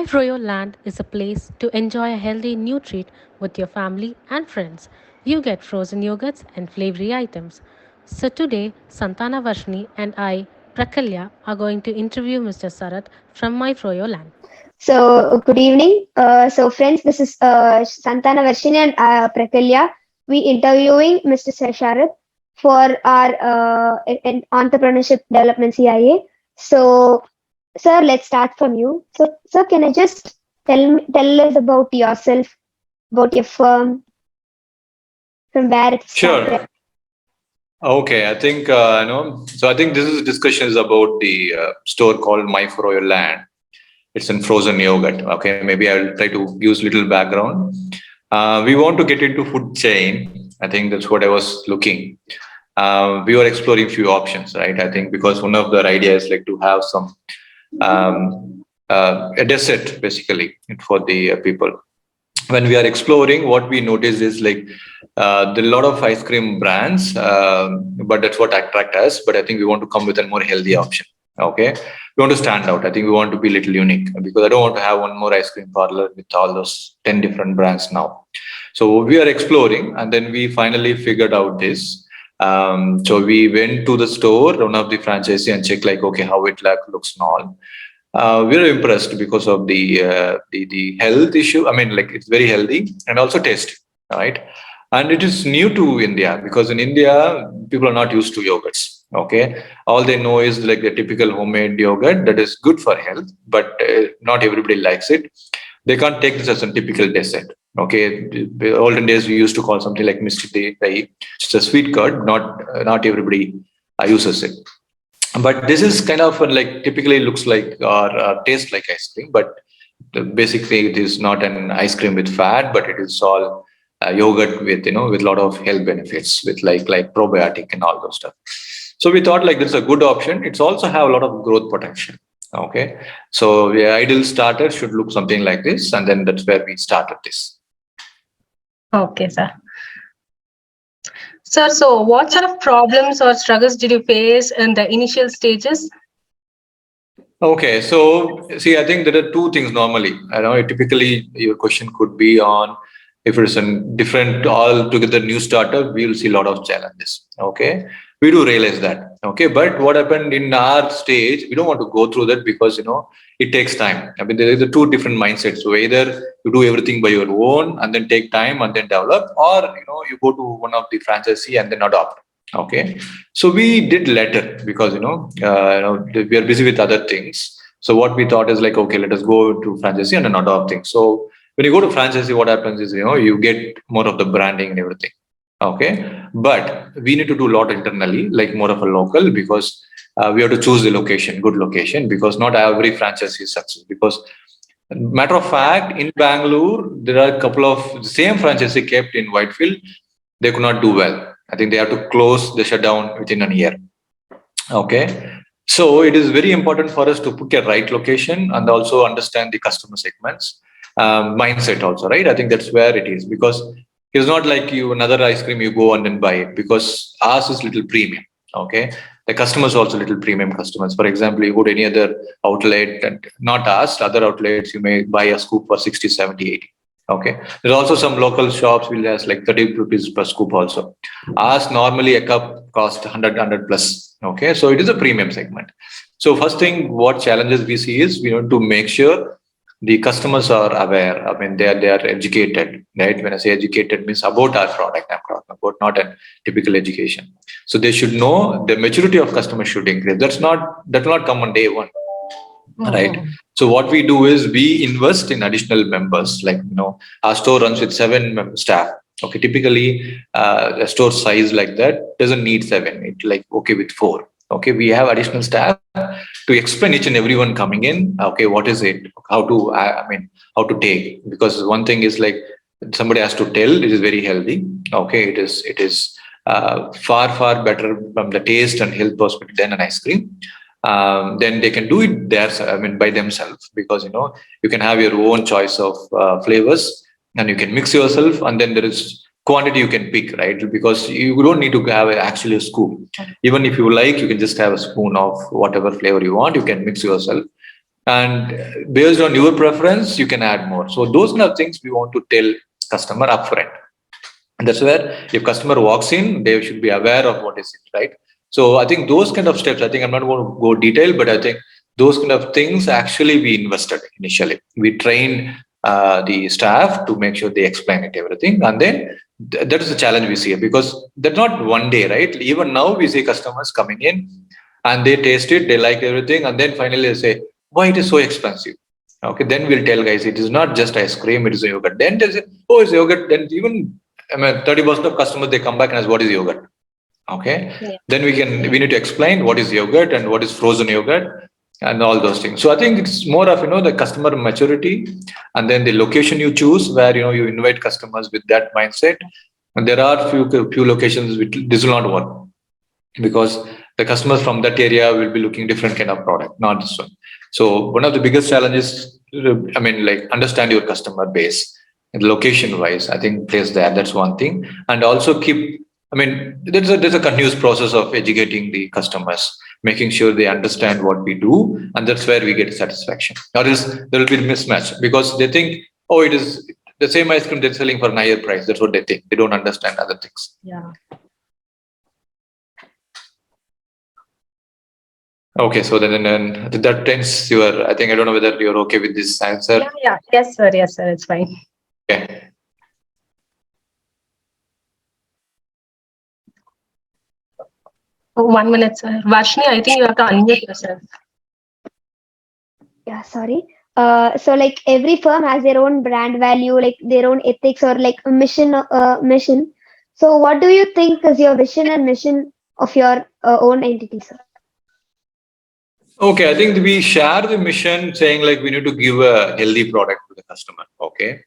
My Froyo Land is a place to enjoy a healthy new treat with your family and friends. You get frozen yogurts and flavory items. So today, Santana Varshni and I, Prakalya, are going to interview Mr. Sarat from My Froyo Land. Good evening. Friends, this is Santana Varshini and Prakalya. We interviewing Mr. Sharat for our entrepreneurship development CIA. So, sir, let's start from you. So, sir, can I just tell us about yourself, about your firm, from where it started? Sure. Okay. I think So I think this is discussion is about the store called My Froyo Land. It's in frozen yogurt. Okay. Maybe I'll try to use little background. We want to get into food chain. I think that's what I was looking. We were exploring few options, right? I think because one of the ideas like to have some a dessert basically for the people. When we are exploring, what we notice is like there are a lot of ice cream brands, but that's what attract us. But I think we want to come with a more healthy option. Okay, we want to stand out. I think we want to be a little unique because I don't want to have one more ice cream parlor with all those 10 different brands now. So we are exploring, and then we finally figured out this. So we went to the store, one of the franchisee, and checked like, okay, how it looks and all. We are impressed because of the health issue. I mean, like it's very healthy and also tasty, right? And it is new to India because in India people are not used to yogurts. Okay, all they know is like the typical homemade yogurt that is good for health, but not everybody likes it. They can't take this as a typical dessert. Okay, the olden days we used to call something like Misti Dahi. It's a sweet curd. Not everybody uses it, but this is kind of like typically looks like or tastes like ice cream, but basically it is not an ice cream with fat, but it is all yogurt with with a lot of health benefits with like probiotic and all those stuff. So we thought like this is a good option. It's also have a lot of growth potential. Okay, so the ideal starter should look something like this, and then that's where we started this. Okay, sir. Sir, so what sort of problems or struggles did you face in the initial stages? Okay, so see, I think there are two things normally. I know typically your question could be on if it's a different altogether new startup, we will see a lot of challenges. Okay, we do realize that. Okay, but what happened in our stage, we don't want to go through that because it takes time. I mean, there is the two different mindsets. So either you do everything by your own and then take time and then develop, or you go to one of the franchisee and then adopt. Okay, so we did later because we are busy with other things. So what we thought is like, okay, let us go to franchisee and then adopt things. So when you go to franchisee, what happens is you get more of the branding and everything. Okay, but we need to do a lot internally, like more of a local, because we have to choose the location, good location, because not every franchisee is successful. Because matter of fact, in Bangalore, there are a couple of the same franchisee kept in Whitefield. They could not do well. I think they have to close the shutdown within a year. Okay. So it is very important for us to put a right location and also understand the customer segments, mindset also, right? I think that's where it is because it's not like you another ice cream you go and then buy it because ours is little premium. Okay. The customers also little premium customers. For example, you go to any other outlet and not us, other outlets, you may buy a scoop for 60, 70, 80. Okay. There's also some local shops will has like 30 rupees per scoop also. Ours normally a cup cost 100 plus. Okay. So it is a premium segment. So first thing, what challenges we see is we want to make sure the customers are aware. I mean, they are educated, right? When I say educated means about our product, I'm talking about not a typical education. So they should know the maturity of customers should increase. That will not come on day one. Right. So what we do is we invest in additional members. Like our store runs with 7 staff. Okay, typically a store size like that doesn't need 7. It like okay with 4. Okay, we have additional staff to explain each and everyone coming in. Okay, what is it? How to how to take? Because one thing is like somebody has to tell. It is very healthy. Okay, it is far better from the taste and health perspective than an ice cream. Then they can do it there. I mean, by themselves because you can have your own choice of flavors and you can mix yourself, and then there is quantity you can pick, right? Because you don't need to have actually a scoop. Even if you like, you can just have a spoon of whatever flavor you want. You can mix yourself. and based on your preference, you can add more. So those kind of things we want to tell customer upfront. And that's where if customer walks in, they should be aware of what is it, right? So I think those kind of steps, I think I'm not going to go detail, but I think those kind of things actually we invested initially. We trained the staff to make sure they explain it everything, and then that is the challenge we see, because that's not one day, right? Even now we see customers coming in and they taste it, they like everything, and then finally they say, why it is so expensive? Okay, then we'll tell guys it is not just ice cream, it is a yogurt. Then they say, oh, it's yogurt. Then even 30% of customers, they come back and ask, what is yogurt? Okay. Yeah. Then we need to explain what is yogurt and what is frozen yogurt and all those things. So I think it's more of, the customer maturity, and then the location you choose where, you invite customers with that mindset. And there are few locations which this will not work, because the customers from that area will be looking different kind of product, not this one. So one of the biggest challenges, understand your customer base. And location wise, I think plays there. That's one thing. And also there's a continuous process of educating the customers, making sure they understand what we do, and that's where we get satisfaction. Or else there will be mismatch, because they think, oh, it is the same ice cream they're selling for a higher price. That's what they think. They don't understand other things. Yeah. Okay, so then that tends your. I think I don't know whether you're okay with this answer. Yeah. Yes, sir. It's fine. Okay. Oh, 1 minute, sir. Varshini, I think you have to unmute yourself. Yeah, sorry. So like every firm has their own brand value, like their own ethics or like a mission. So what do you think is your vision and mission of your own entity, sir? Okay, I think we share the mission, saying like we need to give a healthy product to the customer. Okay,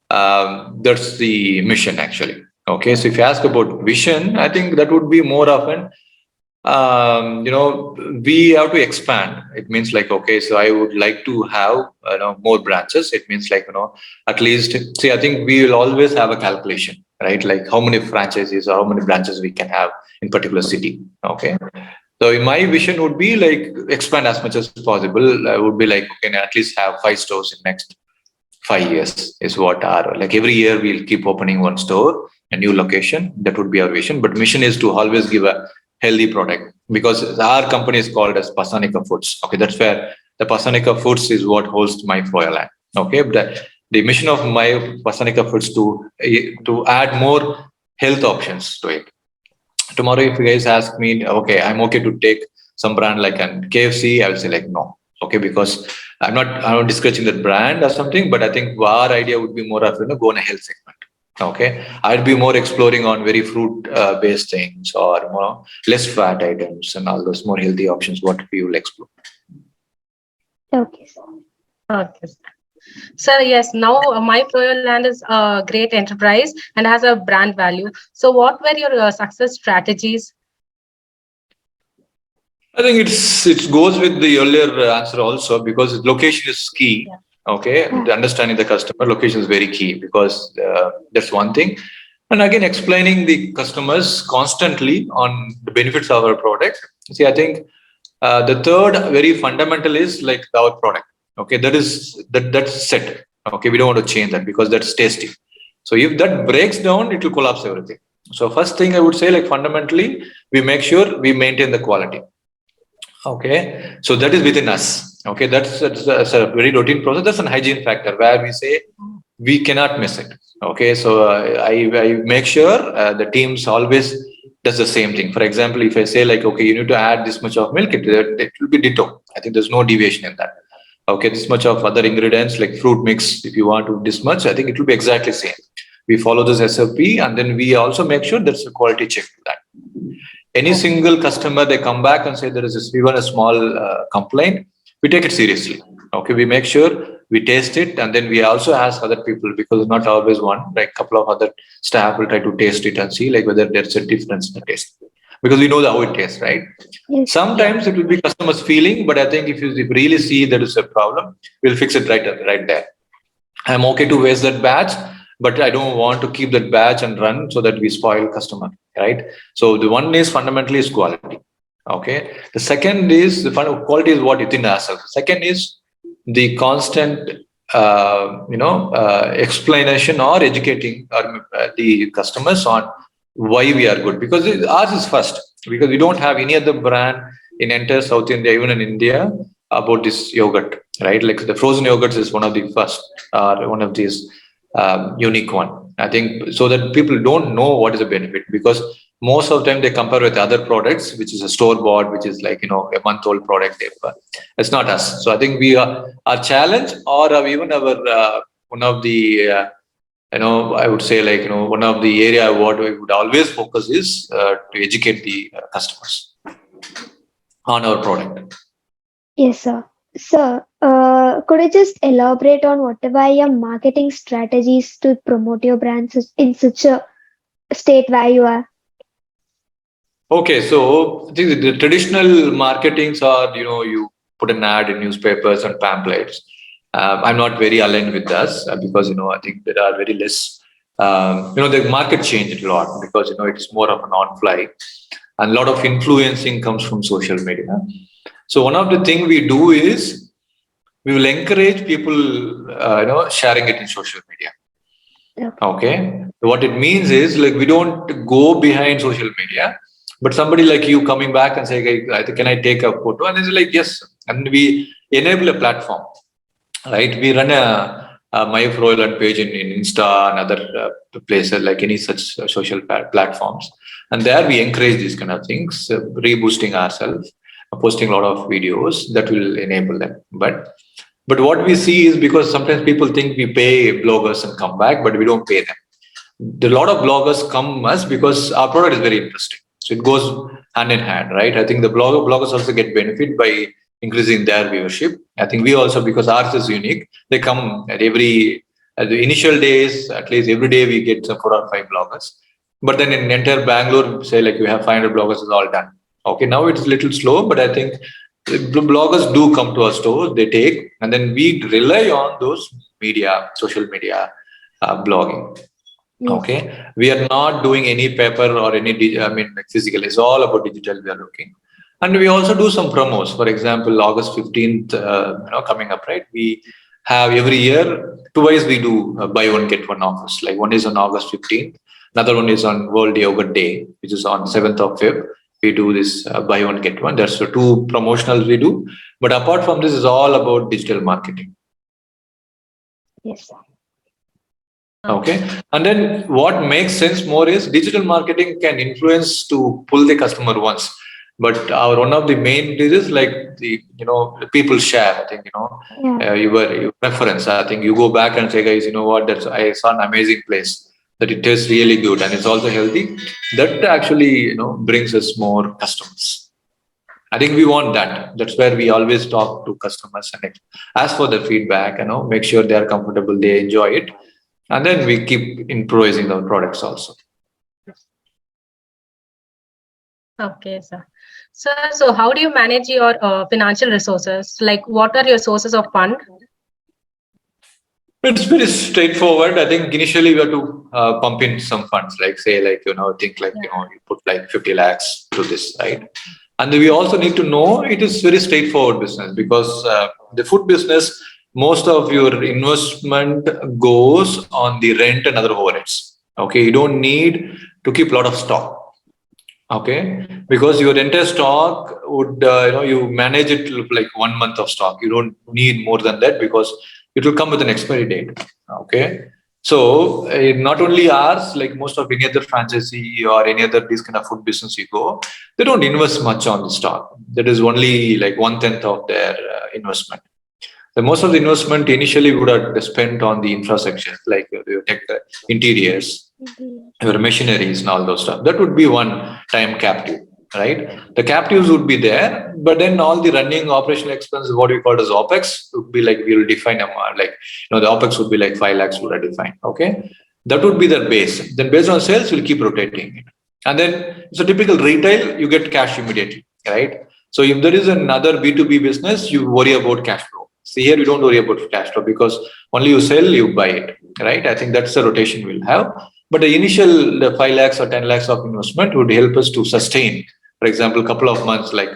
that's the mission actually. Okay, so if you ask about vision, I think that would be more often. We have to expand. It means like, okay, so I would like to have more branches. It means like, at least see, I think we will always have a calculation, right? Like how many franchises or how many branches we can have in particular city. Okay. So my vision would be like expand as much as possible. I would be like, okay, at least have 5 stores in next 5 years is what our, like every year we'll keep opening 1 store, a new location. That would be our vision. But mission is to always give a healthy product, because our company is called as Pasanika Foods. Okay, that's where the Pasanika Foods is what holds my Froyaland. Okay, but the mission of my Pasanika Foods to add more health options to it. Tomorrow, if you guys ask me, okay, I'm okay to take some brand like an KFC, I will say like no. Okay, because I'm not discouraging that brand or something, but I think our idea would be more of go on a health segment. Okay, I'd be more exploring on very fruit based things, or more less fat items and all those more healthy options. What we will explore. Okay, sir. Okay. Sir, yes, now My Froyaland is a great enterprise and has a brand value. So what were your success strategies? I think it goes with the earlier answer also, because location is key. Yeah. Okay, the understanding the customer location is very key, because that's one thing. And again, explaining the customers constantly on the benefits of our product. See, I think the third very fundamental is like our product. Okay, that's set. Okay, we don't want to change that, because that's tasty. So if that breaks down, it will collapse everything. So first thing I would say, like fundamentally, we make sure we maintain the quality. Okay, so that is within us. Okay, that's a very routine process. That's an hygiene factor where we say we cannot miss it. Okay, so I make sure the teams always does the same thing. For example, if I say like, okay, you need to add this much of milk, it will be ditto. I think there's no deviation in that. Okay, this much of other ingredients like fruit mix, if you want to this much, I think it will be exactly same. We follow this SOP, and then we also make sure there's a quality check to that. Any single customer, they come back and say there is even a small complaint, we take it seriously. Okay, we make sure we taste it, and then we also ask other people, because not always one, like a couple of other staff will try to taste it and see like whether there's a difference in the taste, because we know how it tastes, right? Yes. Sometimes it will be customers feeling, but I think if you really see there is a problem, we'll fix it right there. I'm okay to waste that batch, but I don't want to keep that batch and run so that we spoil customer, right? So the one is fundamentally is quality. Okay. The second is the quality is what within ourselves. Second is the constant, explanation or educating the customers on why we are good. Because ours is first. Because we don't have any other brand in entire South India, even in India, about this yogurt, right? Like the frozen yogurts is one of the first, one of these unique one. I think so that people don't know what is the benefit, because most of the time they compare with other products, which is a store bought, which is like a month old product. It's not us. So I think we are our challenge, or even our one of the I would say one of the area what we would always focus is to educate the customers on our product. Yes, sir. Sir, could you just elaborate on whatever your marketing strategies to promote your brands in such a state where you are? Okay, so I think the traditional marketings are, you put an ad in newspapers and pamphlets. I'm not very aligned with us because, I think there are very less, the market changed a lot because, it's more of an on-fly, and a lot of influencing comes from social media. So one of the things we do is we will encourage people, sharing it in social media. Okay. What it means is like we don't go behind social media, but somebody like you coming back and say, hey, can I take a photo? And it's like, yes. And we enable a platform, right? We run a My Froiland page in Insta and other places, like any such social platforms. And there we encourage these kind of things, reboosting ourselves, posting a lot of videos that will enable them. But what we see is, because sometimes people think we pay bloggers and come back, but we don't pay them. A lot of bloggers come us because our product is very interesting. So it goes hand in hand, right? I think the bloggers also get benefit by increasing their viewership. I think we also, because ours is unique, they come at the initial days, at least every day we get 4 or 5 bloggers. But then in entire Bangalore, say like we have 500 bloggers, is all done. Okay, now it's a little slow, but I think bloggers do come to our store, they take, and then we rely on those media, social media, blogging. Yes. Okay, we are not doing any paper or any, physical. It's all about digital. We are looking, and we also do some promos. For example, August 15th, coming up, right? We have every year twice we do buy one get one offers. Like one is on August 15th, another one is on World Yogurt Day, which is on 7th of February. We do this buy one get one. There's 2 promotionals we do, but apart from this, is all about digital marketing. Yes. Okay, and then what makes sense more is digital marketing can influence to pull the customer once, but our one of the main is like the people share. I think your preference. I think you go back and say, guys, you know what? I saw an amazing place, that it tastes really good and it's also healthy. That actually brings us more customers. I think we want that. That's where we always talk to customers and ask for the feedback. Make sure they are comfortable, they enjoy it. And then we keep improvising our products also. Okay, sir. So how do you manage your financial resources? Like, what are your sources of fund? It's very straightforward. I think initially we have to pump in some funds, like say, you put like 50 lakhs to this, right? And we also need to know it is very straightforward business, because the food business, most of your investment goes on the rent and other overheads. Okay, you don't need to keep a lot of stock. Okay, because your entire stock would, you manage it like 1 month of stock. You don't need more than that, because it will come with an expiry date. Okay, so not only ours, like most of any other franchisee or any other this kind of food business you go, they don't invest much on the stock. That is only like 1/10 of their investment. The most of the investment initially would have spent on the infrastructure, like your tech, interiors, your machineries and all those stuff. That would be one time captive, right? The captives would be there, but then all the running operational expenses, what we call as OPEX, would be like, we will define them the OPEX would be like 5 lakhs would have defined. Okay. That would be the base. Then based on sales, we'll keep rotating it. And then it's a typical retail, you get cash immediately, right? So if there is another B2B business, you worry about cash flow. See, here we don't worry about cash flow, because only you sell, you buy it, right? I think that's the rotation we'll have. But the initial 5 lakhs or 10 lakhs of investment would help us to sustain For example, a couple of months, like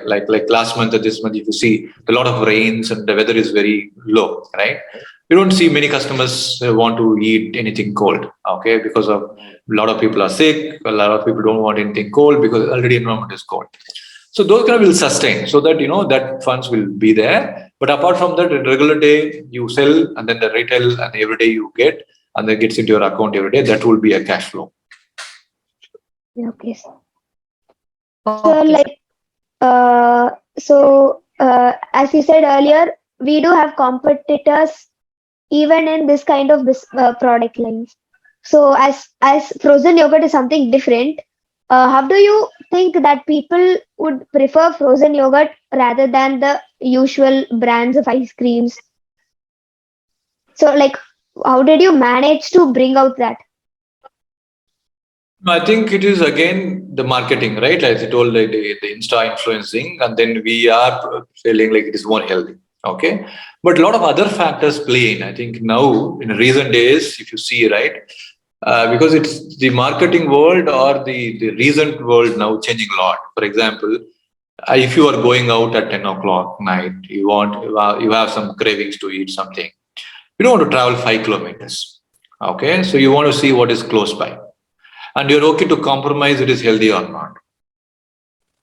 last month or this month, if you see a lot of rains and the weather is very low, right? You don't see many customers want to eat anything cold, okay? Because of a lot of people are sick, a lot of people don't want anything cold because already environment is cold. So those kind of will sustain, so that that funds will be there. But apart from that, in regular day you sell, and then the retail, and every day you get, and then gets into your account every day. That will be a cash flow. Okay, sir. Okay, As you said earlier, we do have competitors even in this kind of product lines. So as frozen yogurt is something different, how do you think that people would prefer frozen yogurt rather than the usual brands of ice creams? So like, how did you manage to bring out that? No, I think it is again the marketing, right? As I told, like the Insta influencing, and then we are feeling like it is more healthy. Okay, but a lot of other factors play in. I think now in recent days, if you see, right, because it's the marketing world or the recent world now changing a lot. For example, if you are going out at 10 o'clock night, you have some cravings to eat something. You don't want to travel 5 kilometers. Okay, so you want to see what is close by, and you're okay to compromise it is healthy or not.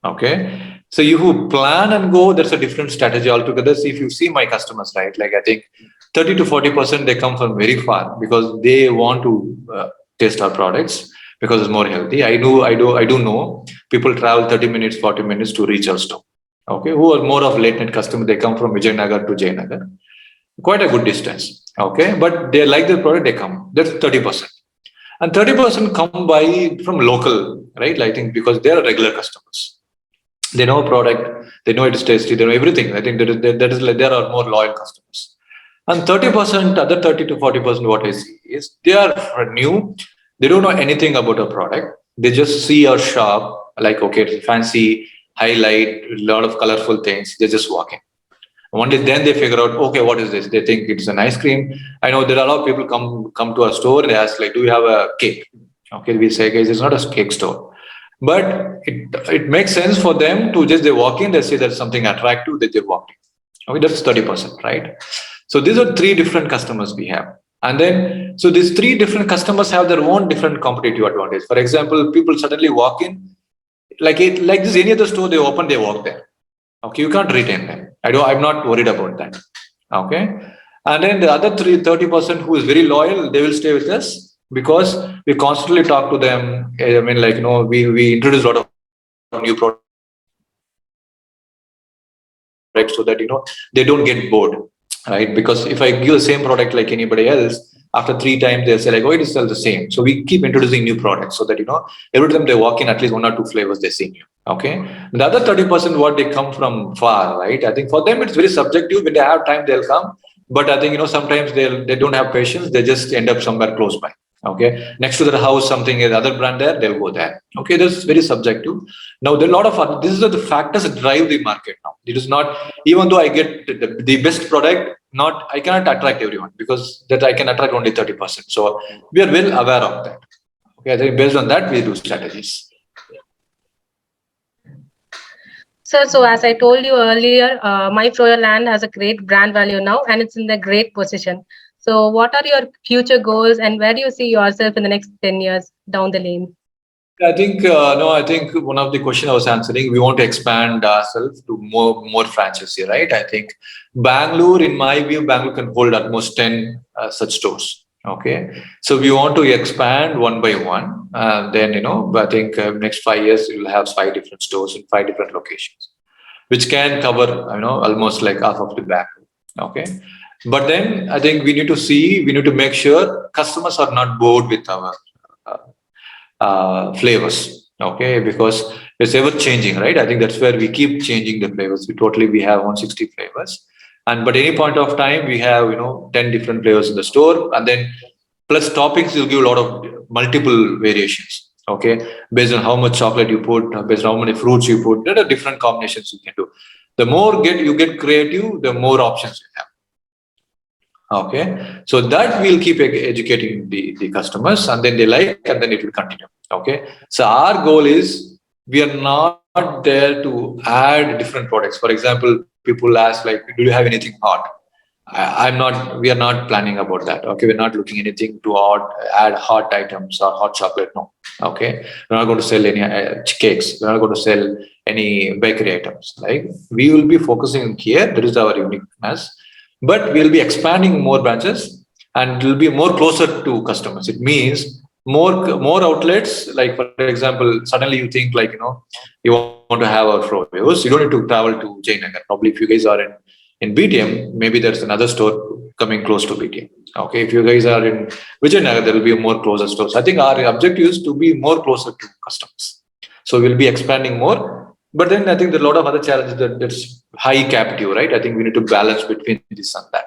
Okay, so you plan and go, that's a different strategy altogether. So if you see my customers, right, like I think 30 to 40% they come from very far because they want to taste our products because it's more healthy. I do know people travel 30 minutes, 40 minutes to reach our store. Okay, who are more of late night customer, they come from Vijayanagar to Jayanagar, quite a good distance. Okay, but they like the product, they come. That's 30%. And 30% come by from local, right? I think because they are regular customers. They know product, they know it is tasty, they know everything. I think there are more loyal customers. And 30%, other 30 to 40%, what I see is they are new, they don't know anything about a product. They just see our shop, like, okay, it's fancy, highlight, a lot of colorful things, they just walk in. One day, then they figure out, okay, what is this? They think it's an ice cream. I know there are a lot of people come to our store and they ask, like, do you have a cake? Okay, we say, guys, it's not a cake store. But it makes sense for them to just, they walk in, they see there's something attractive, they walk in. Okay, that's 30%, right? So these are three different customers we have. And then, so these three different customers have their own different competitive advantage. For example, people suddenly walk in, like this, any other store they open, they walk there. Okay, you can't retain them. I'm not worried about that. Okay. And then the other 30% who is very loyal, they will stay with us because we constantly talk to them. I mean, like, we introduce a lot of new products so that, they don't get bored, right? Because if I give the same product like anybody else, after 3 times, they'll say like, oh, it is still the same. So we keep introducing new products so that, every time they walk in, at least 1 or 2 flavors they see new. Okay. The other 30%, what they come from far, right? I think for them, it's very subjective. When they have time, they'll come. But I think, sometimes they don't have patience. They just end up somewhere close by. Okay. Next to their house, something, other brand there, they'll go there. Okay. That's very subjective. Now, there are a lot of, these are the factors that drive the market now. It is not, even though I get the best product, I cannot attract everyone because that I can attract only 30%. So we are well aware of that. Okay. I think based on that, we do strategies. Sir, so as I told you earlier, My Froyo has a great brand value now and it's in a great position. So what are your future goals and where do you see yourself in the next 10 years down the lane? I think, I think one of the questions I was answering, we want to expand ourselves to more franchisee, right? I think Bangalore, in my view, Bangalore can hold at most 10 such stores. Okay. So we want to expand one by one. Then, I think next 5 years, we'll have 5 different stores in 5 different locations, which can cover, almost like half of the Bangalore. Okay. But then I think we need to make sure customers are not bored with our flavors. Okay. Because it's ever changing, right? I think that's where we keep changing the flavors. We have 160 flavors. But any point of time, we have 10 different flavors in the store, and then plus toppings will give a lot of multiple variations. Okay, based on how much chocolate you put, based on how many fruits you put, there are different combinations you can do. The more you get creative, the more options you have. Okay, so that will keep educating the customers, and then they like, and then it will continue. Okay, so our goal is we are not there to add different products. For example, people ask like, do you have anything hot? We are not planning about that. Okay. We're not looking anything to add hot items or hot chocolate. No. Okay. We're not going to sell any cakes. We're not going to sell any bakery items. Like we will be focusing here. That is our uniqueness, but we'll be expanding more branches and it will be more closer to customers. It means more outlets. Like for example, suddenly you think like, you want to have our froyo. You don't need to travel to Jayanagar. Probably if you guys are in BTM, maybe there's another store coming close to BTM. Okay, if you guys are in Vijayanagar, there will be a more closer stores. I think our objective is to be more closer to customers. So we'll be expanding more. But then I think there are a lot of other challenges that's high captive, right? I think we need to balance between this and that.